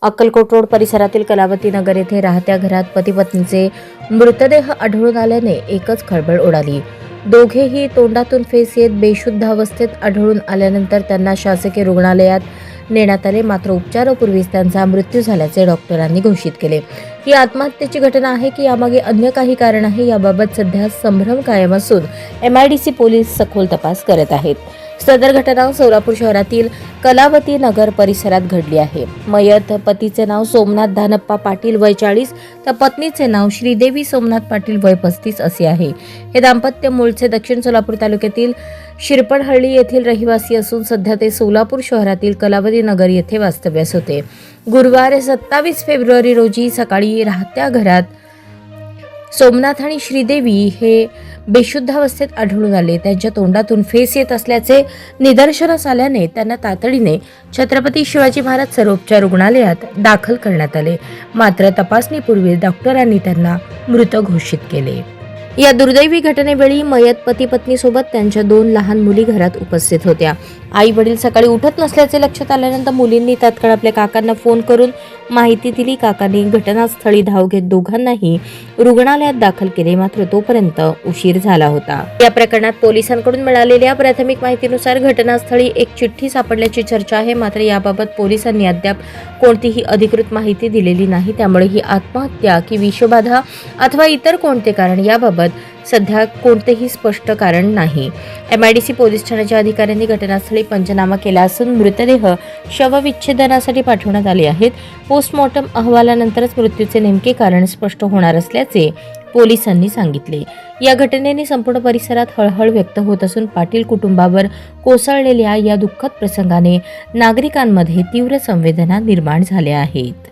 Akkalkot road परिसरातील कलावती नगर येथे राहत्या घरात पती पत्नीचे मृतदेह आढळून आल्याने एकच खळबळ उडाली। दोघेही तोंडातून फेस येत बेशुद्ध अवस्थेत आढळून आल्यानंतर त्यांना शासकीय रुग्णालयात नेण्यात आले, मात्र उपचारापूर्वीच त्यांचा मृत्यू झाल्याचे डॉक्टरांनी घोषित केले। ही आत्महत्येची घटना आहे की यामागे अन्य काही कारण आहे याबाबत सध्या संभ्रम कायम असून MIDC पोलीस सखोल तपास करत आहेत। सदर घटना सोलापूर शहरातील कलावती नगर परिसरात घडली आहे। मयत पतीचे नाव सोमनाथ धानप्पा पाटील वय 40 तर पत्नीचे नाव श्रीदेवी सोमनाथ पाटील वय 35 असे आहे। हे दाम्पत्य मूळचे दक्षिण सोलापूर तालुक्यातील शिरपडहळ्ळी येथील रहिवासी असून सध्या ते सोलापूर शहरातील कलावती नगर येथे वास्तव्यास होते। गुरुवार 27 फेब्रुवारी रोजी सकाळी राहत्या घरात सोमनाथ आणि श्रीदेवी हे बेशुद्ध अवस्थेत आढळून आले। त्यांच्या तोंडातून फेस येत असल्याचे निदर्शनास आल्याने त्यांना तातडीने छत्रपती शिवाजी महाराज सर्वोपचार रुग्णालयात दाखल करण्यात आले, मात्र तपासणीपूर्वी डॉक्टरांनी त्यांना मृत घोषित केले। या दुर्दैवी घटनेवेळी मयत पती पत्नी सोबत त्यांच्या 2 लहान मुली घरात उपस्थित होत्या। आई वडील सकाळी उठत नसल्याचे लक्षात आल्यानंतर मुलींनी तात्काळ आपल्या काकांना फोन करून माहिती दिली। काकांनी घटनास्थळी धाव घेत दोघांनाही रुग्णालयात दाखल केले, मात्र तोपर्यंत उशीर झाला होता। या प्रकरणात पोलिसांकडून मिळालेल्या प्राथमिक माहितीनुसार घटनास्थळी एक चिठ्ठी सापडल्याची चर्चा आहे, मात्र याबाबत पोलिसांनी अद्याप कोणतीही अधिकृत माहिती दिलेली नाही। त्यामुळे ही आत्महत्या की विषबाधा अथवा इतर कोणते कारण याबाबत सध्या कोणतेही स्पष्ट कारण नाही। MIDC पोलीस ठाण्याच्या अधिकाऱ्यांनी घटनास्थळी पंचनामा केला असून मृतदेह शवविच्छेदनासाठी पाठवण्यात आले आहेत। पोस्टमॉर्टम अहवालानंतरच मृत्यूचे नेमके कारण स्पष्ट होणार असल्याचे पोलिसांनी सांगितले। या घटनेने संपूर्ण परिसरात हळहळ व्यक्त होत असून पाटील कुटुंबावर कोसळलेल्या या दुःखद प्रसंगाने नागरिकांमध्ये तीव्र संवेदना निर्माण झाल्या आहेत।